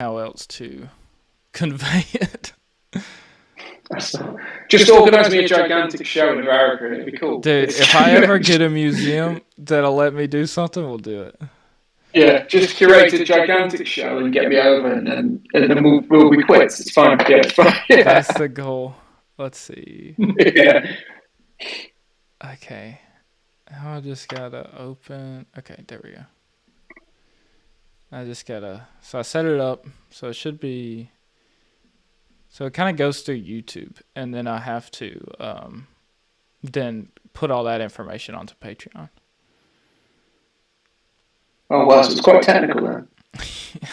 how else to convey it. Just organise me a gigantic show in America and it'd be cool. Dude, if I ever get a museum that'll let me do something, we'll do it. Yeah, just curate a gigantic show and get me over, and then we'll be quits. It's fine. Yeah, it's fine. Yeah. That's the goal. Let's see. Yeah. Okay. Now I just gotta open. Okay, there we go. I just gotta. So I set it up. So it should be. So it kind of goes through YouTube, and then I have to then put all that information onto Patreon. Oh wow, so it's quite technical then.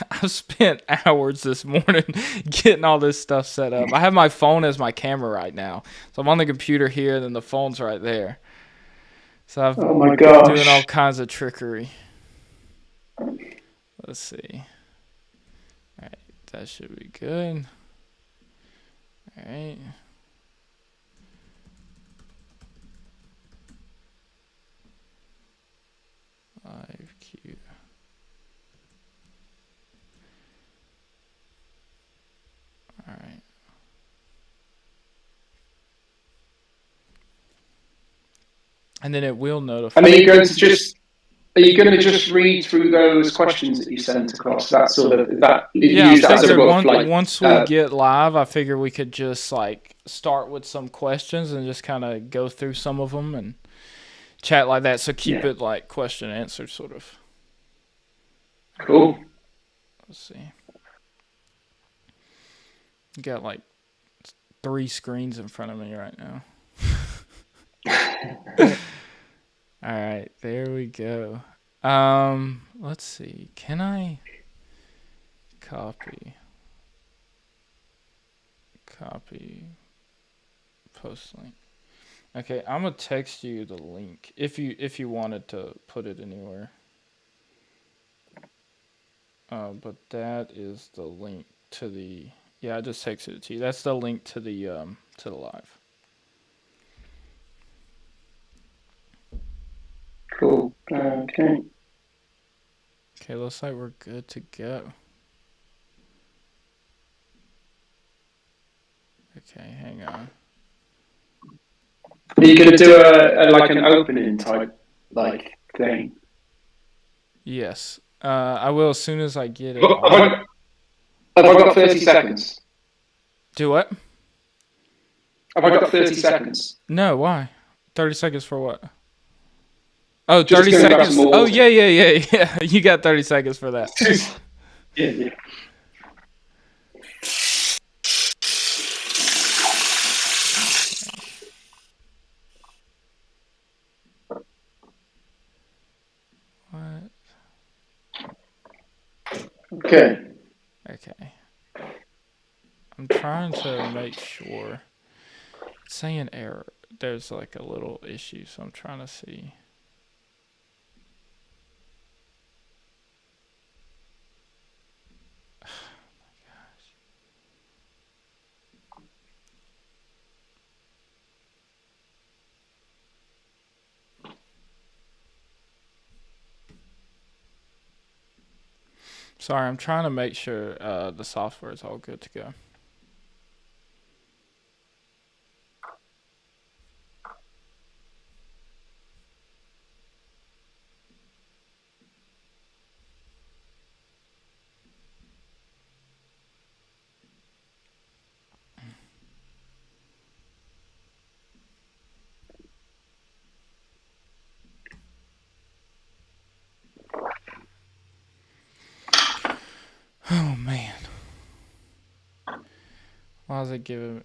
I've spent hours this morning getting all this stuff set up. I have my phone as my camera right now. So I'm on the computer here, and then the phone's right there. So I've my been gosh, doing all kinds of trickery. Let's see. Alright, that should be good. Alright. Live queue. Alright. And then it will notify. And are you going to just read through those questions that you sent across? That sort of that. Yeah, use I that as a figured rough, once we get live, I figure we could just like start with some questions and just kind of go through some of them and chat like that. So keep it like question answer sort of. Cool. Let's see. Got like 3 screens in front of me right now. All right, there we go. Let's see. Can I copy post link? Okay, I'm gonna text you the link if you wanted to put it anywhere. But that is the link to the. Yeah, I just texted it to you. That's the link to the live. Cool. Okay. Okay, looks like we're good to go. Okay, hang on. Are you going to do a like an opening type like thing? Yes, I will as soon as I get it. Have I got 30 seconds? Do what? Have I got 30 seconds? No, why? 30 seconds for what? Oh, Just 30 seconds. Oh, yeah. You got 30 seconds for that. Yeah. What? Okay. I'm trying to make sure. It's saying error. There's like a little issue, so I'm trying to see. Sorry, I'm trying to make sure the software is all good to go. Oh, man. Why is it giving...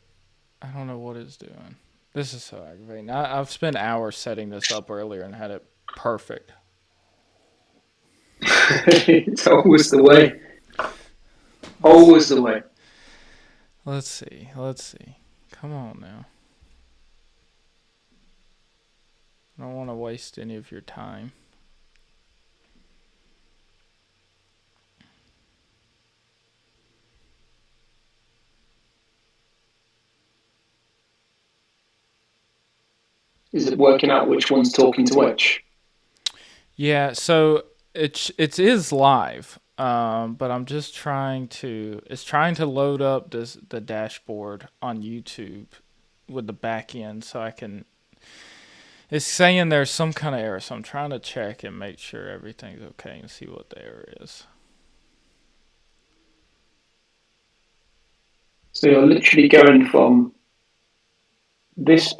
I don't know what it's doing. This is so aggravating. I've spent hours setting this up earlier and had it perfect. It's always the way. Always the way. Let's see. Come on now. I don't want to waste any of your time. Is it working out which one's talking to which? Yeah, so it is live. But I'm just it's trying to load up the dashboard on YouTube with the back end so I can. It's saying there's some kind of error, so I'm trying to check and make sure everything's okay and see what the error is. So you're literally going from this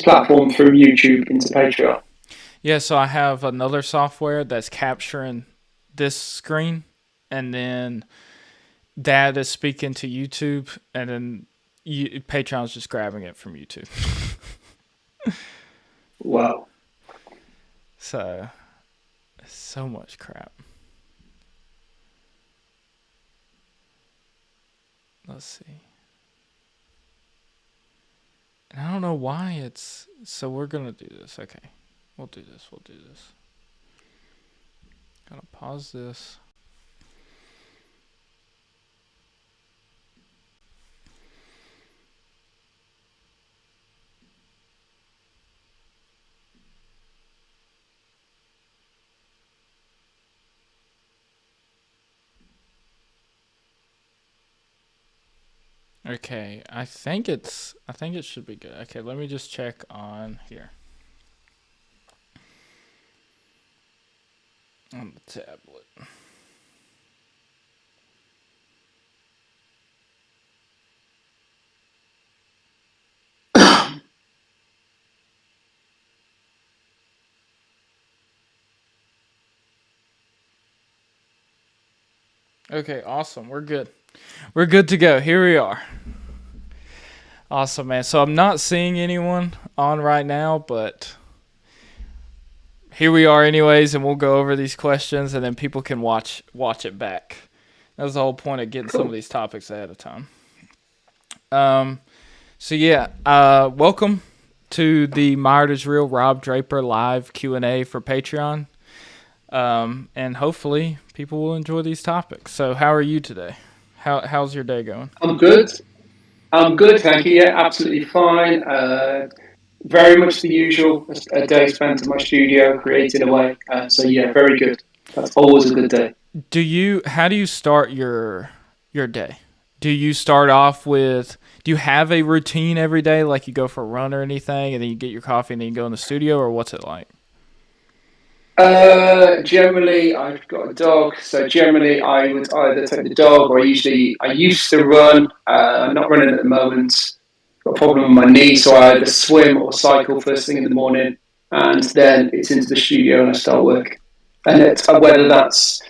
platform through YouTube into Patreon. Yeah, so I have another software that's capturing this screen, and then that is speaking to YouTube, and then Patreon's just grabbing it from YouTube. Wow. So much crap. Let's see. And I don't know why it's... So we're going to do this. Okay. We'll do this. Gotta pause this. Okay, I think it should be good. Okay, let me just check on here. On the tablet. Okay, awesome. We're good. We're good to go. Here we are. Awesome, man. So I'm not seeing anyone on right now, but here we are anyways, and we'll go over these questions, and then people can watch it back. That was the whole point of getting some of these topics ahead of time. Welcome to the Mired is Real Rob Draper live Q&A for Patreon. And hopefully people will enjoy these topics. So how are you today? How's your day going? I'm good, thank you. Yeah, absolutely fine. Very much the usual. A day spent in my studio creating away. So yeah, very good. That's always a good day. How do you start your day? Do you start off with, do you have a routine every day, like you go for a run or anything, and then you get your coffee and then you go in the studio, or what's it like? Generally, I've got a dog, so generally I would either take the dog, or I used to run. I'm not running at the moment. Got a problem with my knee, so I either swim or cycle first thing in the morning, and then it's into the studio and I start work. And whether that's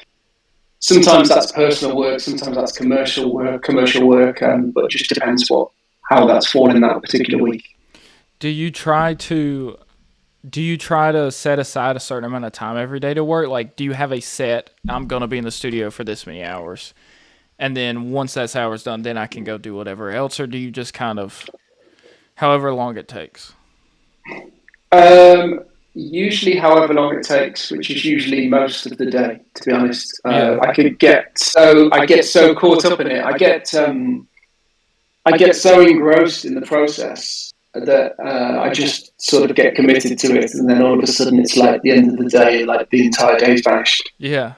sometimes that's personal work, sometimes that's commercial work, but it just depends how that's fallen that particular week. Do you try to set aside a certain amount of time every day to work? Like, do you have a set, I'm going to be in the studio for this many hours, and then once that hour's done, then I can go do whatever else? Or do you just kind of, however long it takes? Usually however long it takes, which is usually most of the day, to be honest. Yeah. I get so caught up in it. I get so engrossed in the process that I just sort of get committed to it, and then all of a sudden it's like the end of the day, like the entire day's vanished. Yeah.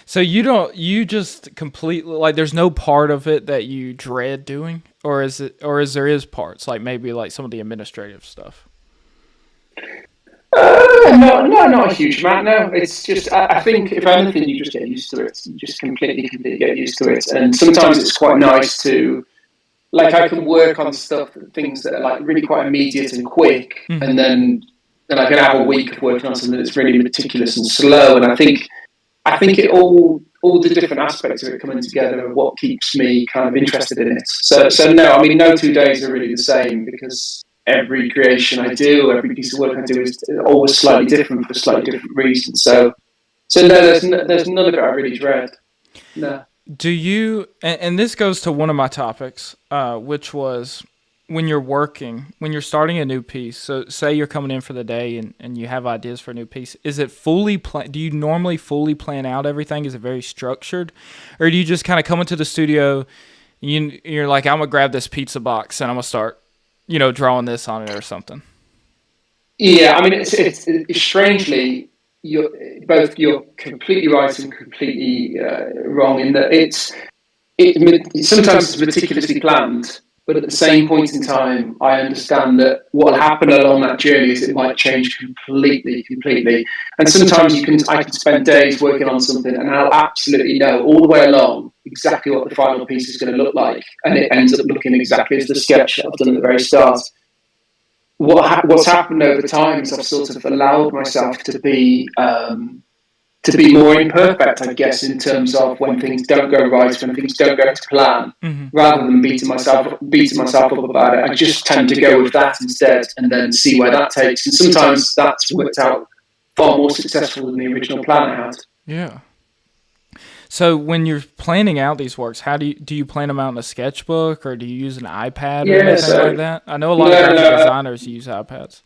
So you just completely, like, there's no part of it that you dread doing, or is there parts, like maybe like some of the administrative stuff? Not a huge amount. No, it's just I think if anything, you just get used to it. You just completely get used to it, and sometimes it's quite nice to, like, I can work on things that are like really quite immediate and quick, Mm-hmm. and then I can have a week of working on something that's really meticulous and slow. And I think it all the different aspects of it coming together are what keeps me kind of interested in it. So no, I mean, no 2 days are really the same, because every creation I do, every piece of work I do is always slightly different for slightly different reasons. So no, there's none of it I really dread. No. Do you, and this goes to one of my topics, which was when you're starting a new piece. So say you're coming in for the day and you have ideas for a new piece. Is it do you normally fully plan out everything? Is it very structured? Or do you just kind of come into the studio, you're like, I'm going to grab this pizza box and I'm going to start, drawing this on it or something? Yeah, I mean, it's strangely, you're completely right and completely wrong in that sometimes it's meticulously planned, but at the same point in time, I understand that what will happen along that journey is it might change completely. And sometimes I can spend days working on something, and I'll absolutely know all the way along exactly what the final piece is going to look like, and it ends up looking exactly as the sketch I've done at the very start. What's happened over time is I've sort of allowed myself to be more imperfect, I guess, in terms of when things don't go right, when things don't go to plan, rather than beating myself up about it. I just tend to go with that instead, and then see where that takes. And sometimes that's worked out far more successful than the original plan I had. Yeah. So when you're planning out these works, how do you plan them out in a sketchbook, or do you use an iPad or anything like that? I know a lot of graphic designers use iPads.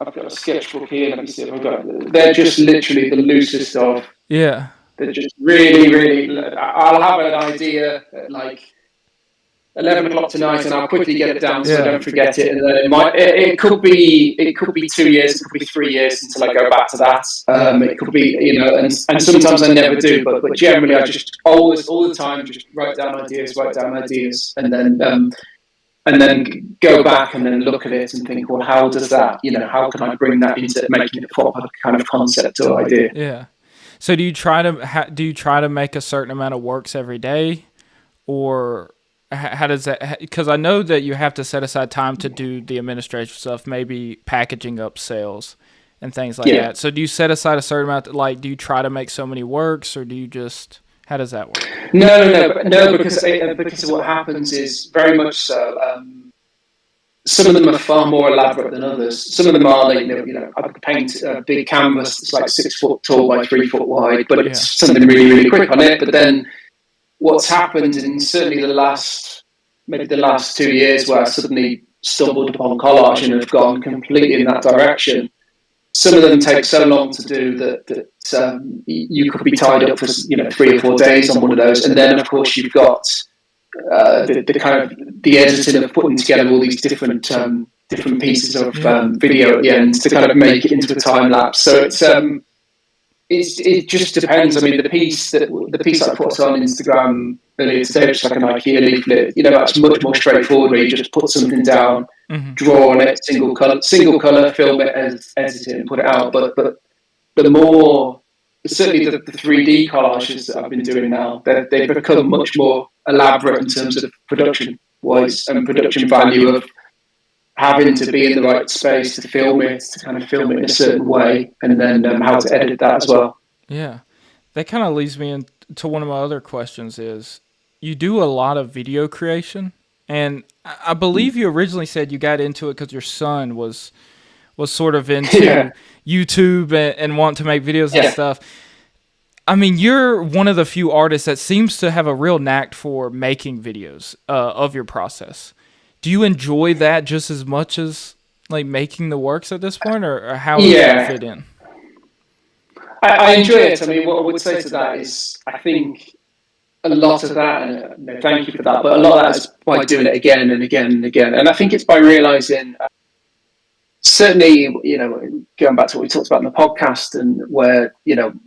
I've got a sketchbook here. Let me see if I've got. They're just literally the loosest of. Yeah. They're just really. I'll have an idea at like 11 o'clock tonight, and I'll quickly get it down so I don't forget it. And then it could be 2 years, it could be 3 years until I go back to that. It could be, and sometimes I never do, but generally I just all the time just write down ideas, and then go back and then look at it and think, well, how does that, how can I bring that into making it a proper kind of concept or idea? Yeah. So do you try to make a certain amount of works every day, or how does that? Because I know that you have to set aside time to do the administrative stuff, maybe packaging up sales and things like that. So do you set aside a certain amount? Do you try to make so many works, or do you just? How does that work? No, because what happens is very much so. Some of them are far more elaborate than others. Some of them are, I could paint a big canvas that's like 6 foot tall by 3 foot wide, but it's something really quick on it. But then what's happened in certainly the last 2 years, where I suddenly stumbled upon collage and have gone completely in that direction. Some of them take so long to do that you could be tied up for 3 or 4 days on one of those, and then of course you've got the kind of the editing of putting together all these different pieces of video at the end to kind of make it into a time lapse. So it just depends. I mean, the piece I put on Instagram earlier today, which is like an IKEA leaflet, that's much more straightforward, where you just put something down, draw on it, single color, film it, edit it, and put it out. But the more, certainly the 3D collages that I've been doing now, they've become much more elaborate in terms of production wise and production value of having to be in the right space to film it, in a certain way, and then how to edit that as well. Yeah. That kind of leads me into one of my other questions is, you do a lot of video creation, and I believe you originally said you got into it because your son was sort of into YouTube and want to make videos and stuff. I mean, you're one of the few artists that seems to have a real knack for making videos of your process. Do you enjoy that just as much as like making the works at this point, or how does that fit in? I enjoy it. I mean, what I would say to that is, I think a lot of that, and thank you for that, but a lot of that is by doing it again and again and again. And I think it's by realizing, certainly, going back to what we talked about in the podcast, and where,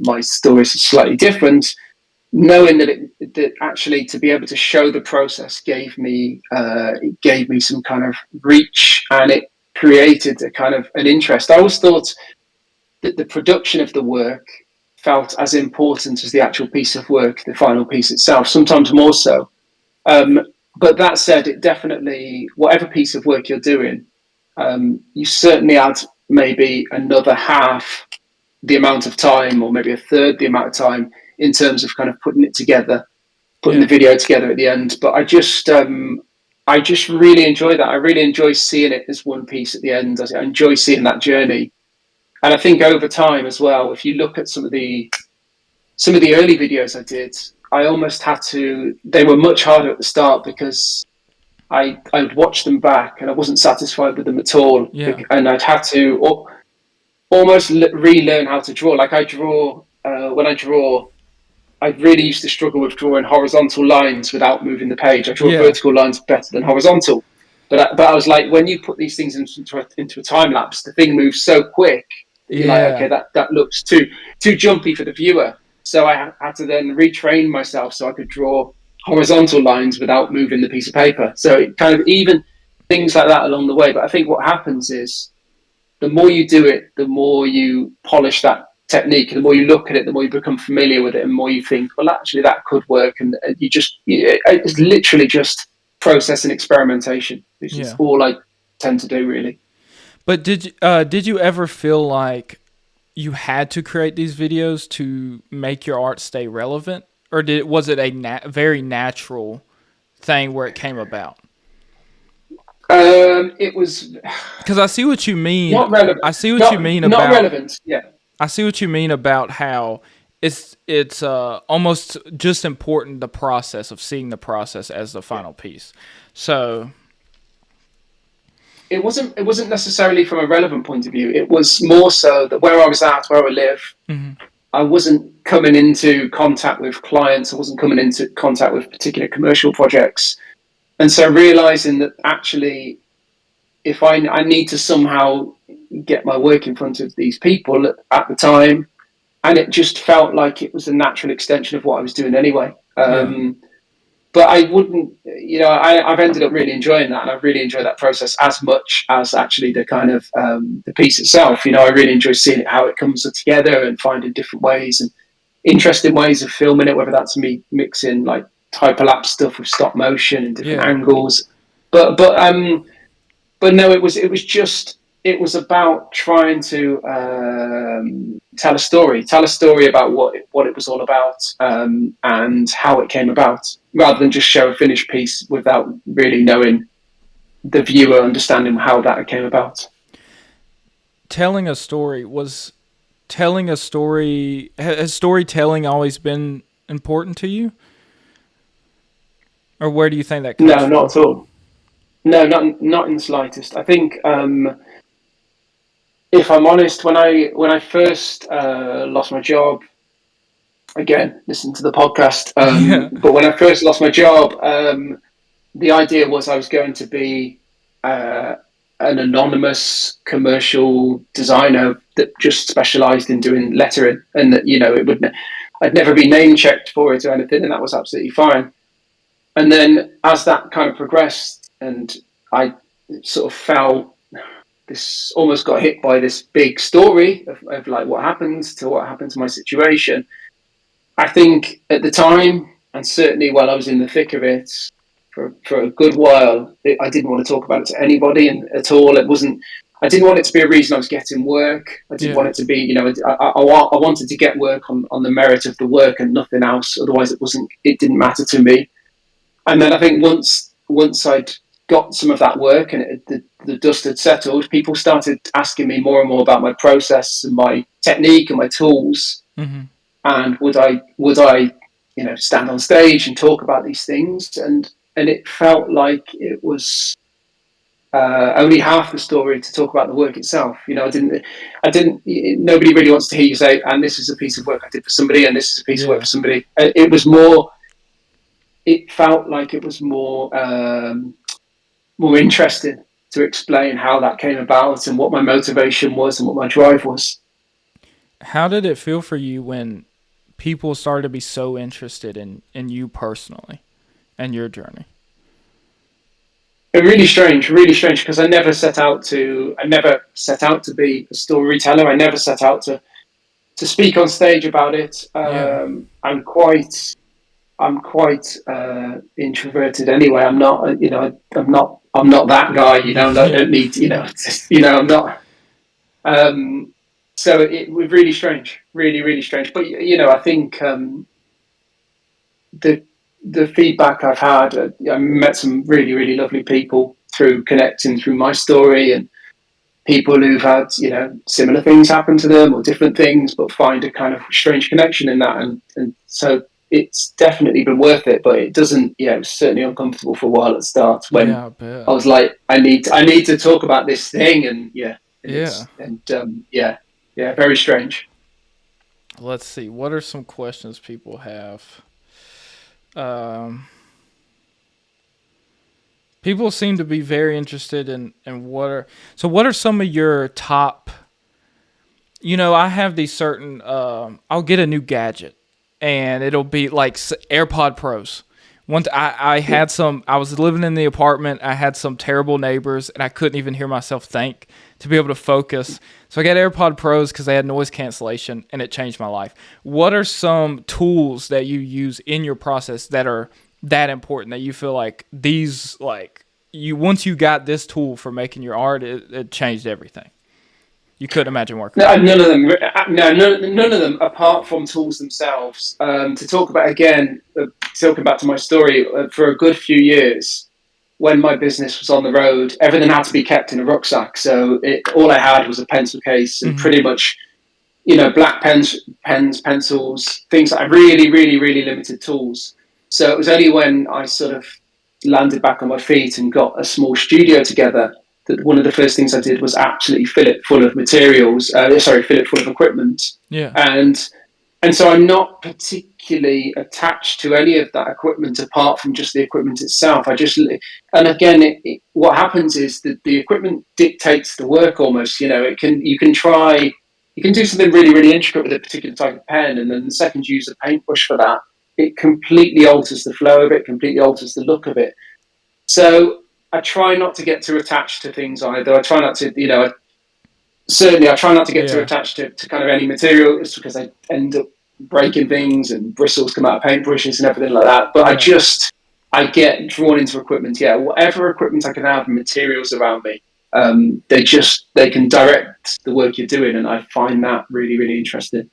my story is slightly different, knowing that actually to be able to show the process gave me some kind of reach, and it created a kind of an interest. I always thought that the production of the work felt as important as the actual piece of work, the final piece itself, sometimes more so. But that said, it definitely, whatever piece of work you're doing, you certainly add maybe another half the amount of time, or maybe a third the amount of time, in terms of kind of putting it together, putting the video together at the end. But I just really enjoy that. I really enjoy seeing it as one piece at the end. I enjoy seeing that journey. And I think over time as well, if you look at some of the early videos I did, I almost had to, they were much harder at the start, because I would watch them back and I wasn't satisfied with them at all. And I'd have to almost relearn how to draw. Like when I draw, I really used to struggle with drawing horizontal lines without moving the page. I draw vertical lines better than horizontal. But I was like, when you put these things into a time lapse, the thing moves so quick You're like, okay, Yeah. that looks too jumpy for the viewer. So I had to then retrain myself so I could draw horizontal lines without moving the piece of paper. So it kind of even things like that along the way. But I think what happens is the more you do it, the more you polish that technique. The more you look at it, the more you become familiar with it, and the more you think, well, actually, that could work. And it's literally just process and experimentation, which is Yeah. all I tend to do, really. But did you ever feel like you had to create these videos to make your art stay relevant, or was it a very natural thing where it came about? It was Because I see what you mean. not relevant. I see what you Not mean not about. relevant. Yeah. I see what you mean about how it's almost just important the process of seeing the process as the final piece. So It wasn't necessarily from a relevant point of view. It was more so that where I was at, where I live, mhm. I wasn't coming into contact with clients. I wasn't coming into contact with particular commercial projects. And so realizing that actually, if I need to somehow get my work in front of these people at the time, and it just felt like it was a natural extension of what I was doing anyway. Yeah, But I wouldn't, I've ended up really enjoying that, and I've really enjoyed that process as much as actually the kind of the piece itself. I really enjoy seeing it, how it comes together, and finding different ways and interesting ways of filming it, whether that's me mixing like hyperlapse stuff with stop motion and different yeah. angles. But no, it was about trying to tell a story about what it was all about, and how it came about, rather than just show a finished piece without really knowing the viewer understanding how that came about. Telling a story was telling a story. Has storytelling always been important to you, or where do you think that comes No, from? not at all. No, not in the slightest. I think, if I'm honest, when I first lost my job, again, listen to the podcast. Yeah, But when I first lost my job, the idea was I was going to be uh, an anonymous commercial designer that just specialised in doing lettering, and that I'd never be name checked for it or anything, and that was absolutely fine. And then as that kind of progressed, and I sort of fell, this almost got hit by this big story of like what happened to my situation. I think at the time, and certainly while I was in the thick of it, for a good while, I didn't want to talk about it to anybody and at all. It wasn't. I didn't want it to be a reason I was getting work. I didn't want yeah, it to be, I wanted to get work on the merit of the work and nothing else. Otherwise, it didn't matter to me. And then I think once I'd got some of that work and the dust had settled, people started asking me more and more about my process and my technique and my tools, hmm, and would I stand on stage and talk about these things, and it felt like it was only half the story to talk about the work itself. I didn't. Nobody really wants to hear you say, "And this is a piece of work I did for somebody," and this is a piece of work yeah. for somebody. It was more. It felt like it was more interesting to explain how that came about and what my motivation was and what my drive was. How did it feel for you when people started to be so interested in you personally and your journey? Really strange, because I never set out to be a storyteller. I never set out to speak on stage about it. Yeah, I'm quite introverted anyway. I'm not, I'm not that guy. I yeah. don't need, I'm not. Um, so it was really strange, really, really strange. But I think the the feedback I've had, I met some really, really lovely people through connecting through my story, and people who've had similar things happen to them or different things, but find a kind of strange connection in that, and so it's definitely been worth it. But it doesn't, it was certainly uncomfortable for a while at the start when Yeah, I bet. I was like, I need to talk about this thing, and Yeah. very strange. Let's see. What are some questions people have? Um, People seem to be very interested in what are some of your top I have these certain. I'll get a new gadget, and it'll be like AirPod Pros. Once I Yeah. had some. I was living in the apartment. I had some terrible neighbors, and I couldn't even hear myself think to be able to focus. So I got AirPod Pros because they had noise cancellation, and it changed my life. What are some tools that you use in your process that are that important that you feel like these like you once you got this tool for making your art, it changed everything. You couldn't imagine working No, without it. none of them. No, none of them, apart from tools themselves. To talk about again, talking back to my story, for a good few years, when my business was on the road, everything had to be kept in a rucksack. So all I had was a pencil case and Mm-hmm. pretty much, black pens, pencils, things like really, really, really limited tools. So it was only when I sort of landed back on my feet and got a small studio together that one of the first things I did was absolutely fill it full of materials. Fill it full of equipment, Yeah. and so I'm not particularly attached to any of that equipment apart from just the equipment itself. And again, what happens is that the equipment dictates the work almost. You can do something really, really intricate with a particular type of pen, and then the second you use a paintbrush for that, it completely alters the flow of it, completely alters the look of it. So I try not to get too attached to things either. I try not to, certainly I try not to get too Yeah. attached to kind of any material. It's because I end up breaking things and bristles come out of paintbrushes and everything like that. But Yeah. I get drawn into equipment. Yeah, whatever equipment I can have and materials around me, they can direct the work you're doing, and I find that really, really interesting.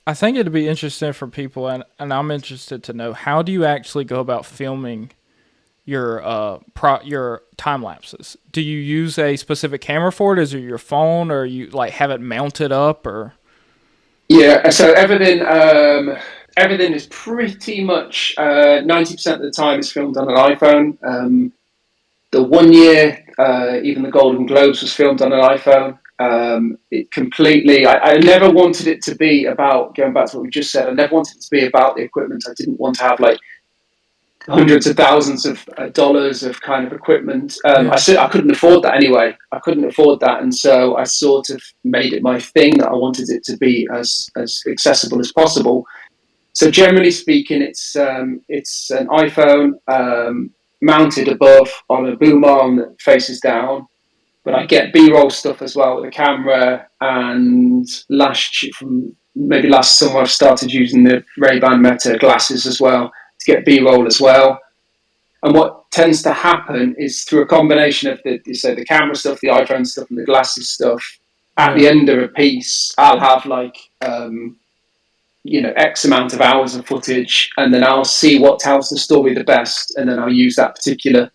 I think it'd be interesting for people, and I'm interested to know how do you actually go about filming your time lapses? Do you use a specific camera for it? Is it your phone, or you like have it mounted up, or Yeah, so everything is pretty much 90% of the time is filmed on an iPhone. The 1 year, even the Golden Globes was filmed on an iPhone. It completely. I never wanted it to be about going back to what we just said. I never wanted it to be about the equipment. I didn't want to have like hundreds of thousands of dollars of kind of equipment. yeah, I couldn't afford that anyway. I couldn't afford that, and so I sort of made it my thing that I wanted it to be as accessible as possible. So generally speaking, it's an iPhone mounted above on a boom arm that faces down. But I get B-roll stuff as well with a camera. And from maybe last summer, I've started using the Ray-Ban Meta glasses as well to get B-roll as well. And what tends to happen is through a combination of the camera stuff, the iPhone stuff, and the glasses stuff. At yeah, the end of a piece, I'll have like X amount of hours of footage, and then I'll see what tells the story the best, and then I'll use that particular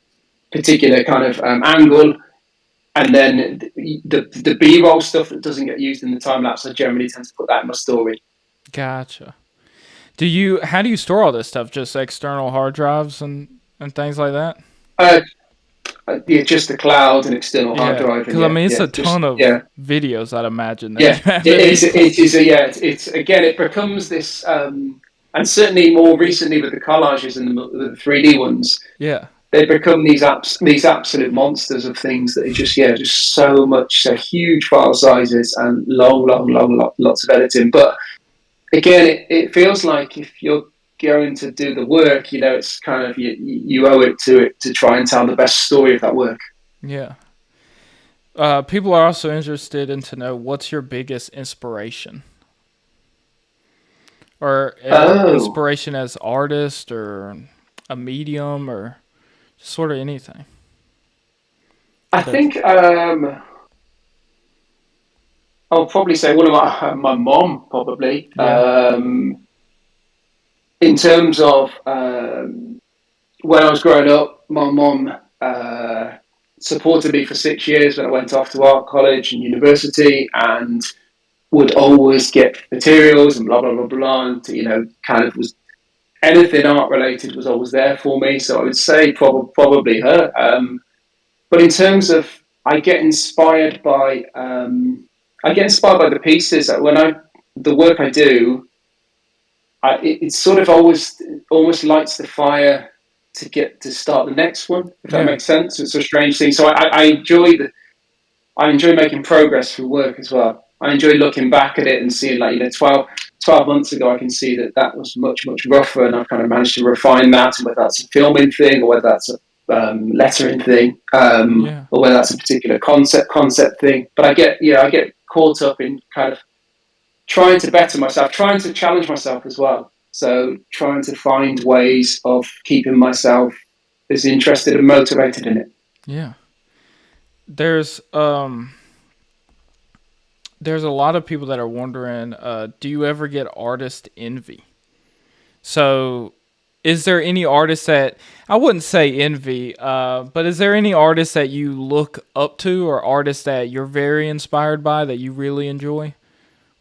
kind of angle. And then the B roll stuff that doesn't get used in the time lapse, I generally tend to put that in my story. gotcha. How do you store all this stuff? Just external hard drives and things like that? Uh, yeah, just the cloud and external hard Yeah, drive, and because I yeah, mean it's yeah, a just ton of yeah, videos. I'd imagine that you yeah. have It in is. these. It is. Yeah. It's again. It becomes this, and certainly more recently with the collages and the 3D ones, Yeah, they become these absolute monsters of things that are just so much, so huge file sizes and lots of editing. But again, it feels like if you're going to do the work, it's kind of you owe it to try and tell the best story of that work. yeah. People are also interested in to know what's your biggest inspiration, or Oh, inspiration as artist, or a medium, or sort of anything. I That think I'll probably say one of my mom probably. yeah, In terms of when I was growing up, my mom supported me for 6 years when I went off to art college and university, and would always get materials and blah blah blah blah, and kind of was anything art related was always there for me. So I would say probably her. But in terms of, I get inspired by the pieces when the work I do. It sort of always almost lights the fire to get to start the next one. If that yeah. makes sense, it's a strange thing. So I enjoy making progress through work as well. I enjoy looking back at it and seeing, like, 12 months ago, I can see that that was much, much rougher, and I've kind of managed to refine that, whether that's a filming thing or whether that's a lettering thing, Yeah. or whether that's a particular concept thing. But I get caught up in kind of trying to better myself, trying to challenge myself as well. So trying to find ways of keeping myself as interested and motivated in it. Yeah. There's there's a lot of people that are wondering, do you ever get artist envy? So, is there any artist that I wouldn't say envy, but is there any artist that you look up to or artists that you're very inspired by that you really enjoy?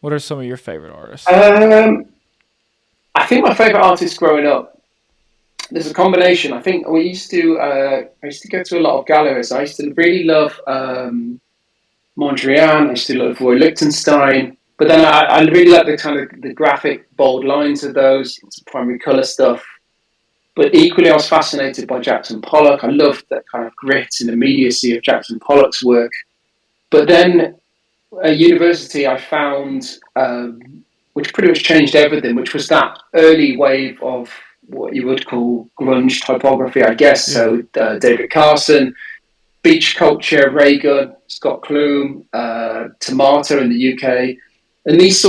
What are some of your favorite artists? Um, I think my favorite artist growing up, there's a combination. I think I used to go to a lot of galleries. I used to really love Mondrian. I used to love Roy Lichtenstein. But then I really like the kind of the graphic, bold lines of those, primary color stuff. But equally, I was fascinated by Jackson Pollock. I loved that kind of grit and immediacy of Jackson Pollock's work. But then at university, I found, which pretty much changed everything, which was that early wave of what you would call grunge typography, I guess. Yeah. So David Carson, Beach Culture, Raygun, Scott Klum, Tomato in the UK, and these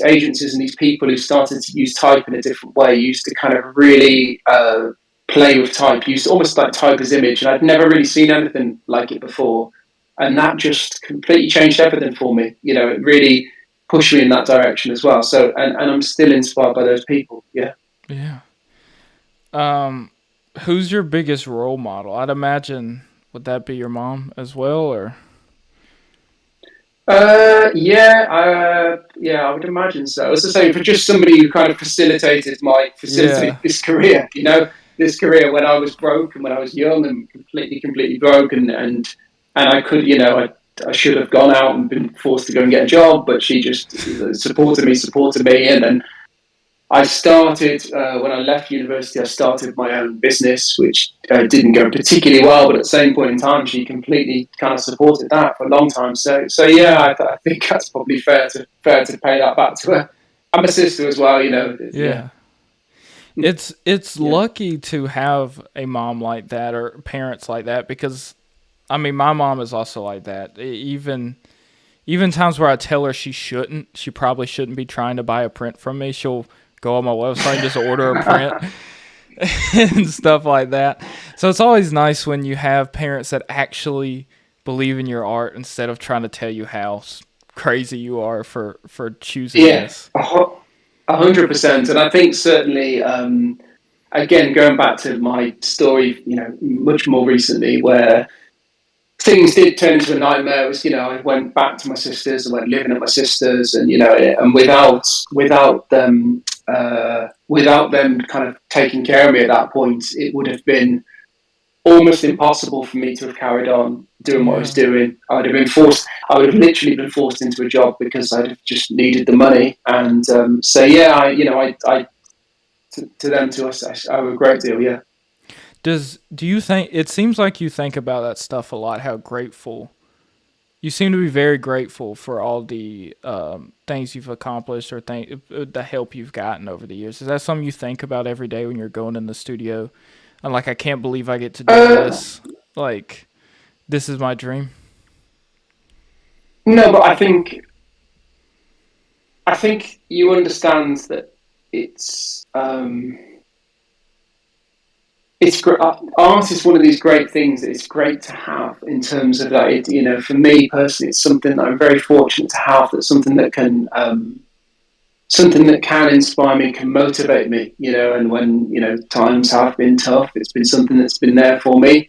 agencies and these people who started to use type in a different way used to kind of really play with type, used almost like type as image, and I'd never really seen anything like it before, and that just completely changed everything for me. It really pushed me in that direction as well. So, and I'm still inspired by those people. Yeah. Yeah. Um, who's your biggest role model? I'd imagine would that be your mom as well, or Yeah, I would imagine so. As I say, for just somebody who kind of facilitated yeah, this career, this career when I was broke and when I was young and completely broke, and I could, I should have gone out and been forced to go and get a job, but she just supported me, and then I started when I left university. I started my own business, which didn't go particularly well, but at the same point in time, she completely kind of supported that for a long time. So yeah, yeah, I think that's probably fair to pay that back to her. And my sister as well. Yeah, yeah. It's yeah, lucky to have a mom like that or parents like that because I mean my mom is also like that. Even times where I tell her she probably shouldn't be trying to buy a print from me. She'll go on my website and just order a print and stuff like that. So it's always nice when you have parents that actually believe in your art instead of trying to tell you how crazy you are for choosing yeah, this. 100%. And I think certainly, again, going back to my story, much more recently, where things did turn into a nightmare. It was, I went back to my sisters and went living at my sisters, and and without them kind of taking care of me at that point, it would have been almost impossible for me to have carried on doing what I was Yeah. doing. I would have literally been forced into a job because I'd have just needed the money. And so, yeah, to them, to us, I owe a great deal. Yeah. Do you think it seems like you think about that stuff a lot? How grateful you seem to be very grateful for all the things you've accomplished or the help you've gotten over the years. Is that something you think about every day when you're going in the studio? I'm like, I can't believe I get to do Uh, this. Like, this is my dream. no, but I think you understand that it's art is one of these great things that it's great to have in terms of that. For me personally, it's something that I'm very fortunate to have. That's something that can inspire me, can motivate me. And when times have been tough, it's been something that's been there for me.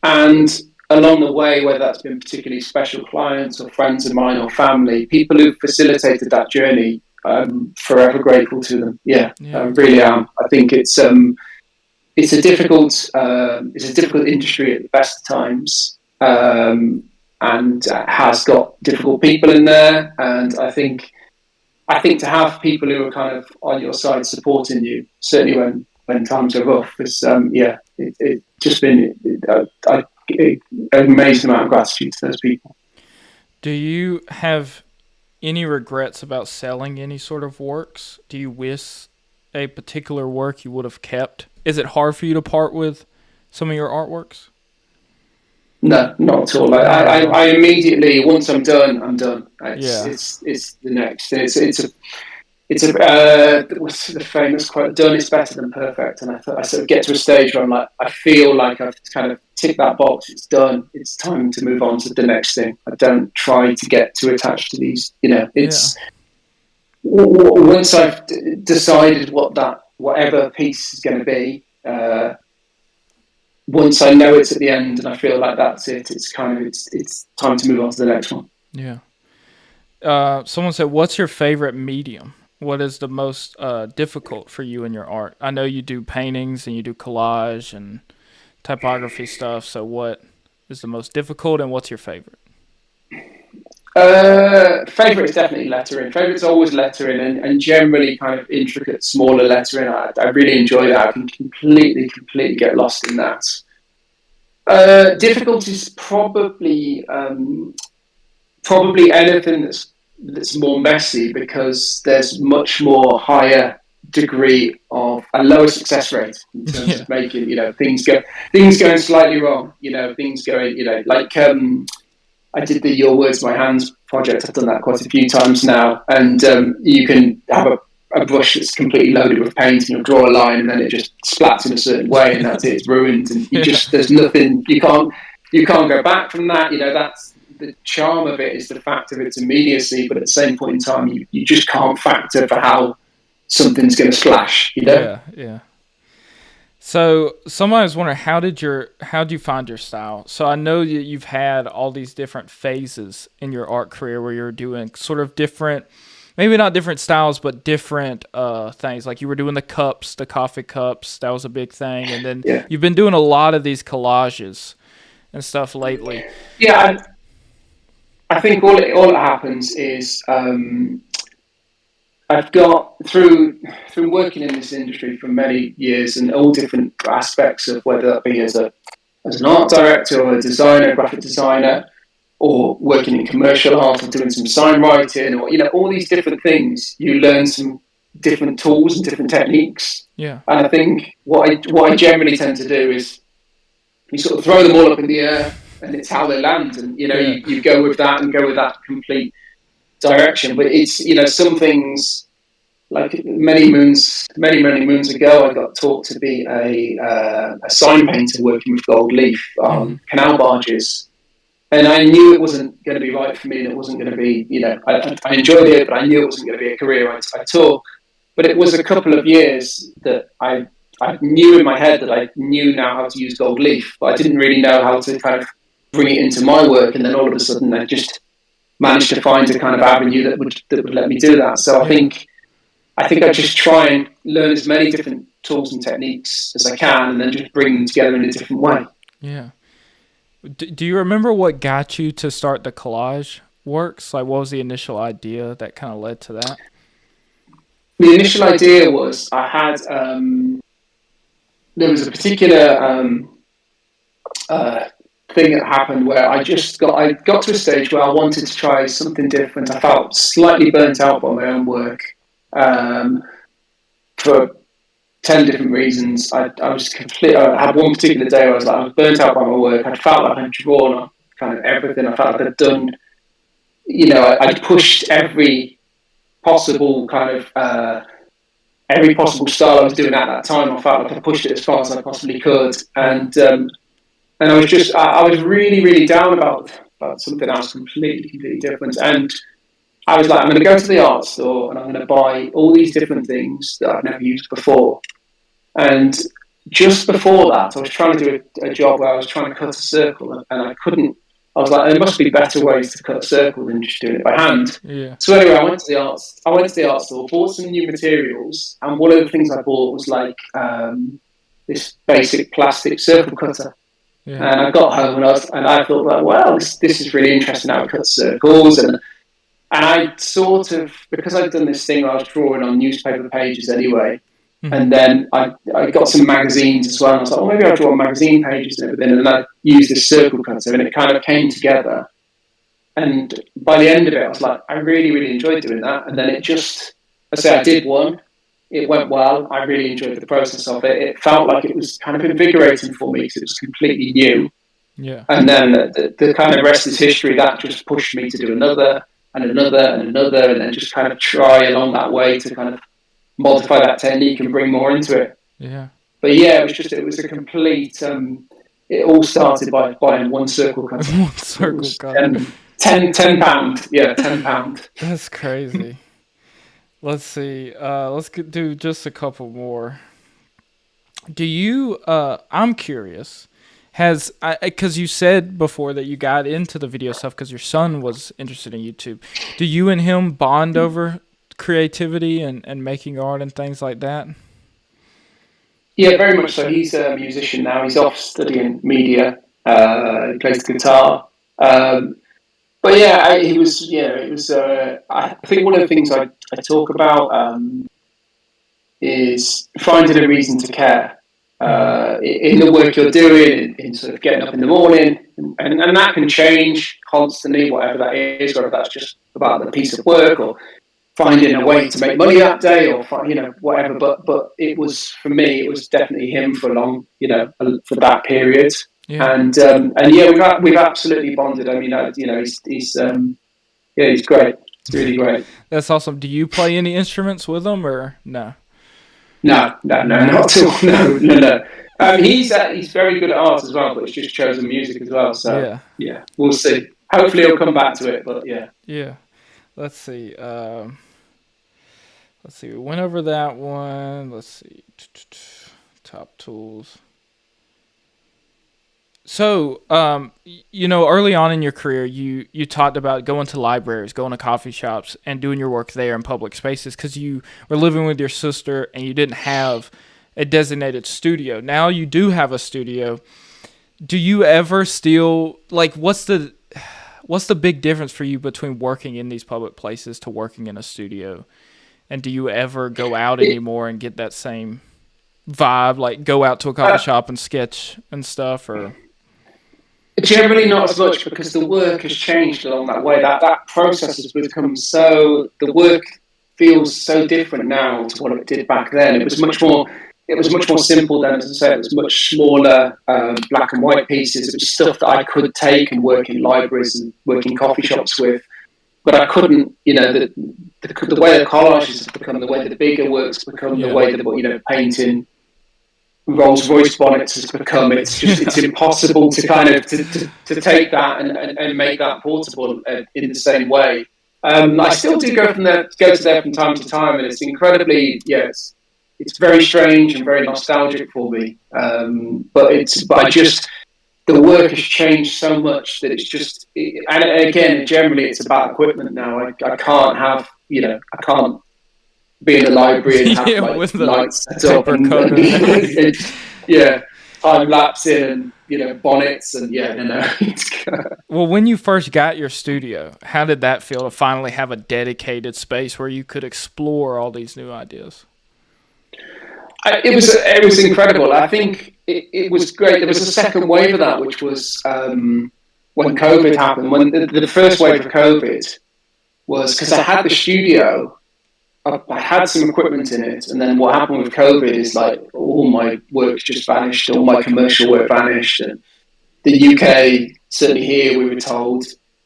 And along the way, whether that's been particularly special clients or friends of mine or family, people who've facilitated that journey, I'm forever grateful to them. Yeah, I Yeah. really am. I think it's a difficult industry at the best of times, and has got difficult people in there. And I think to have people who are kind of on your side supporting you, certainly when times are rough, is it just been an amazing amount of gratitude to those people. Do you have any regrets about selling any sort of works? Do you wish a particular work you would have kept? Is it hard for you to part with some of your artworks? No, not at all. Like, Not at I all. immediately, once I'm done, I'm done. Yeah. It's the next. It's a what's the famous quote? Done is better than perfect. And I sort of get to a stage where I'm like, I feel like I've kind of ticked that box. It's done. It's time to move on to the next thing. I don't try to get too attached to these. Yeah. It's once I've decided what that whatever piece is going to be. Once I know it's at the end and I feel like that's it, it's time to move on to the next one. Yeah. Someone said, "What's your favorite medium? What is the most difficult for you in your art?" I know you do paintings and you do collage and typography stuff. So, what is the most difficult, and what's your favorite? Favorite is definitely lettering. Favorite's always lettering, and generally kind of intricate, smaller lettering. I really enjoy that. I can completely get lost in that. Difficult is probably anything that's more messy because there's much more higher degree of a lower success rate in terms Yeah. of making things going slightly wrong. Things going like I did the Your Words My Hands project. I've done that quite a few times now, and you can have a brush that's completely loaded with paint, and you'll draw a line, and then it just splats in a certain way, and that's it. It's ruined, and Yeah. there's nothing. You can't go back from that. That's the charm of it is the fact of its immediacy, but at the same point in time, you just can't factor for how something's going to splash. Yeah. Yeah. So somebody was wondering, how did you find your style? So I know that you've had all these different phases in your art career where you're doing sort of different, maybe not different styles, but different things. Like you were doing the cups, the coffee cups, that was a big thing, and then Yeah, you've been doing a lot of these collages and stuff lately. yeah. I think all that happens is I've got through working in this industry for many years and all different aspects of whether that be as an art director or a designer, graphic designer, or working in commercial art or doing some sign writing or all these different things. You learn some different tools and different techniques. Yeah. And I think what I generally tend to do is you sort of throw them all up in the air and it's how they land, and Yeah. you go with that and go with that complete direction. But it's some things like many moons ago, I got taught to be a sign painter working with gold leaf Mm-hmm. on canal barges, and I knew it wasn't going to be right for me, and it wasn't going to be I enjoyed it, but I knew it wasn't going to be a career I took. But it was a couple of years that I knew in my head that I knew now how to use gold leaf, but I didn't really know how to kind of bring it into my work. And then all of a sudden, I just managed to find a kind of avenue that would let me do that. So Yeah. I think I just try and learn as many different tools and techniques as I can, and then just bring them together in a different way. Yeah. Do you remember what got you to start the collage works? Like, what was the initial idea that kind of led to that? The initial idea was I had there was a particular uh, thing that happened where I got to a stage where I wanted to try something different. I felt slightly burnt out by my own work um, for 10 different reasons. I was complete. I had one particular day where I was burnt out by my work. I felt like I'd drawn on kind of everything. I felt like I'd done. I'd pushed every possible kind of every possible style I was doing at that time. I felt like I pushed it as far as I possibly could, Yeah. and I was really down about something else completely different. And I was like, I'm going to go to the art store and I'm going to buy all these different things that I've never used before. And just before that, I was trying to do a job where I was trying to cut a circle, and I couldn't. I was like, there must be better ways to cut a circle than just doing it by hand. Yeah. So anyway, I went to the art store, bought some new materials, and one of the things I bought was like this basic plastic circle cutter. Yeah. And I got home and I thought, like, well, this is really interesting how it cuts circles. And I sort of, because I'd done this thing, I was drawing on newspaper pages anyway. Mm-hmm. And then I got some magazines as well. And I was like, well, maybe I'll draw on magazine pages and everything. And I used this circle cutter, and it kind of came together. And by the end of it, I was like, I really, really enjoyed doing that. And then it just, I say I did one. It went well. I really enjoyed the process of it. It felt like it was kind of invigorating for me because it was completely new. Yeah. And then the kind of rest is history. That just pushed me to do another and another and another, and then just kind of try along that way to kind of modify that technique and bring more into it. Yeah. But yeah, it was a complete. It all started by buying one circle cutter. One It circle was cutter. £10. Yeah, £10. That's crazy. Let's see. Let's do just a couple more. Do you? I'm curious. Has because you said before that you got into the video stuff because your son was interested in YouTube. Do you and him bond over creativity and making art and things like that? Yeah, very much so. He's a musician now. He's off studying media. He plays the guitar. But yeah, he was. Yeah, it was. I think one of the things I talk about is finding a reason to care Mm-hmm. in the work you're doing, in sort of getting up in the morning, and that can change constantly, whatever that is, whether that's just about the piece of work or finding a way to make money that day, or whatever. But it was for me, it was definitely him for long, for that period. Yeah. And yeah, we've absolutely bonded. I mean, he's great. It's really great. That's awesome. Do you play any instruments with him or no? No, not at all. No, no, no. He's very good at art as well, but he's just chosen music as well. So Yeah. yeah, we'll see. Hopefully, he'll come back to it. But yeah, Yeah. Let's see. Let's see. We went over that one. Let's see. Top tools. So, early on in your career, you talked about going to libraries, going to coffee shops, and doing your work there in public spaces because you were living with your sister and you didn't have a designated studio. Now you do have a studio. Do you ever still like what's the big difference for you between working in these public places to working in a studio? And do you ever go out anymore and get that same vibe, like go out to a coffee shop and sketch and stuff, or? generally not as much because the work has changed along that way. That process has become so. The work feels so different now to what it did back then. It was much more. It was much more simple then, as I said. It was much smaller, black and white pieces. It was stuff that I could take and work in libraries and work in coffee shops with. But I couldn't, the way the collages have become, the way the bigger works become, the way that painting Rolls Royce bonnets has become. It's impossible to kind of to take that and make that portable in the same way. I still do go to there from time to time, and it's incredibly it's very strange and very nostalgic for me. But I just the work has changed so much that it's just and again generally it's about equipment now. I can't have I can't be in the library and have with the lights set up and time lapsing and bonnets and Well, when you first got your studio, how did that feel to finally have a dedicated space where you could explore all these new ideas? It was incredible. I think it was great. There was a second wave of that, which was when COVID happened. When the first wave of COVID was because I had the studio. I had some equipment in it, and then what happened with COVID is like all my work just vanished, all my commercial work vanished. And the UK, certainly here, we were told,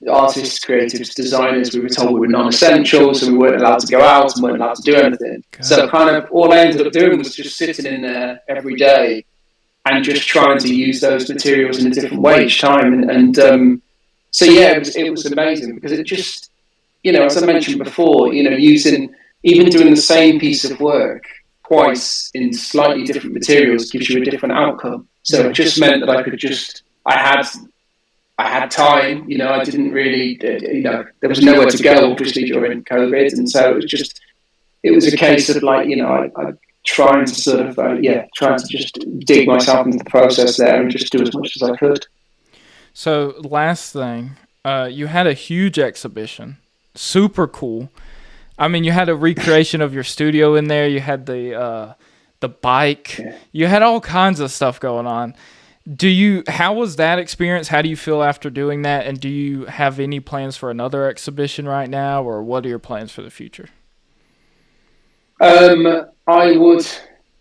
artists, creatives, designers, we were told we were non-essential, so we weren't allowed to go out and weren't allowed to do anything. God. So kind of all I ended up doing was just sitting in there every day and just trying to use those materials in a different way each time. So yeah, it was amazing because it just, as I mentioned before, even doing the same piece of work twice in slightly different materials gives you a different outcome. So it just meant that I had time, I didn't really, there was nowhere to go obviously during COVID. And so it was a case of I trying to sort of, trying to just dig myself into the process there and just do as much as I could. So last thing, you had a huge exhibition, super cool. I mean, you had a recreation of your studio in there. You had the bike. Yeah. You had all kinds of stuff going on. How was that experience? How do you feel after doing that? And do you have any plans for another exhibition right now, or what are your plans for the future? I would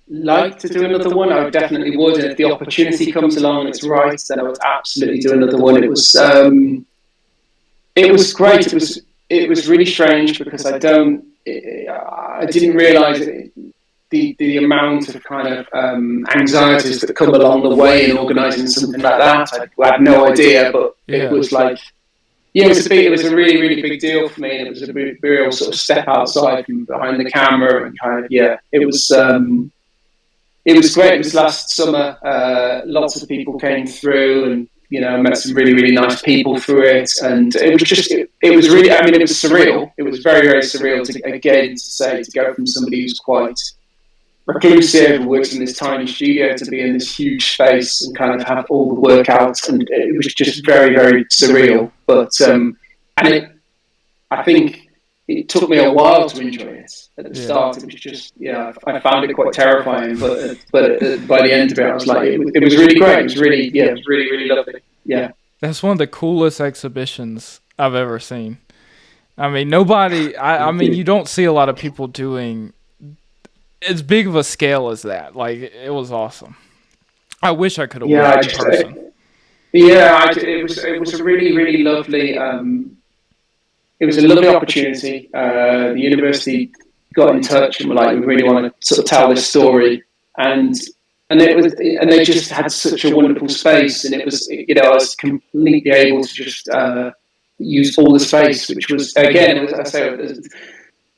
like to do another one. I definitely would, and if the opportunity comes along and it's right, then I would absolutely do another one. It was great. It was really strange because I didn't realise the amount of kind of anxieties that come along the way in organising something like that. I had no idea, but it Yeah. was like, yeah, it was a really really big deal for me, and it was a real sort of step outside from behind the camera and kind of, yeah, it was great. It was last summer. Lots of people came through, and met some really really nice people through it, and it was really. I mean, it was surreal. It was very very surreal to go from somebody who's quite reclusive, works in this tiny studio, to be in this huge space and kind of have all the workouts, and it was just very very surreal. But and it, I think it took me a while to enjoy it. At the Yeah. start, it was just, yeah, I found it quite terrifying. But by the end of it, I was like, it was really great. It was really, yeah, it was really really lovely. Yeah. That's one of the coolest exhibitions I've ever seen. I mean, nobody. I Thank mean, you. you don't see a lot of people doing as big of a scale as that. Like, it was awesome. I wish I could have Yeah, went in person. it was a really really lovely. It was a lovely opportunity. The university got in touch and were like, we really want to sort of tell this story, and and they just had such a wonderful space, and it was, I was completely able to just use all the space, which was, again, as I say,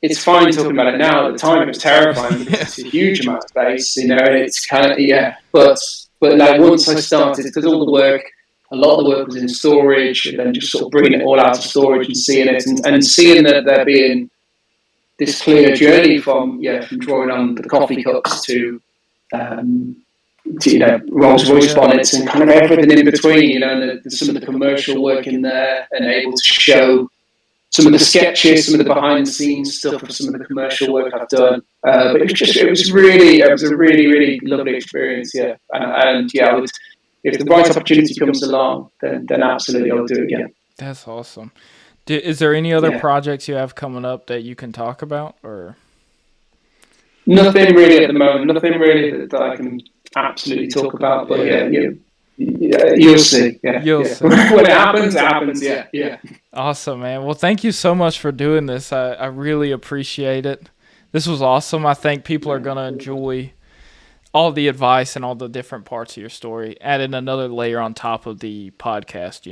it's fine talking about it now. At the time, it was terrifying because Yeah. it's a huge amount of space, and it's kind of, yeah. But like, once I started, because all the work, a lot of the work was in storage, and then just sort of bringing it all out of storage and seeing it, and seeing that there being this clear journey from drawing on the coffee cups um, to Rolls Royce Yeah. bonnets and kind of everything in between, and some of the commercial work in there, and able to show some of the sketches, some of the behind the scenes stuff of some of the commercial work I've done. But it was a really, really lovely experience. Yeah. And yeah, if the right opportunity comes along, then absolutely I'll do it again. That's awesome. Is there any other Yeah. projects you have coming up that you can talk about, or? Nothing really at the moment, nothing really that I can absolutely talk about, but Yeah. yeah, you'll see. Yeah. You'll Yeah. see. When it happens, it happens. Yeah. Yeah. Awesome, man. Well, thank you so much for doing this. I really appreciate it. This was awesome. I think people are going to enjoy all the advice and all the different parts of your story, adding another layer on top of the podcast.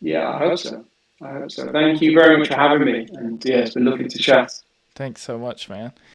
Yeah, I hope so. I hope so. Thank you very much for having me. And yeah, it's been lovely to chat. Thanks so much, man.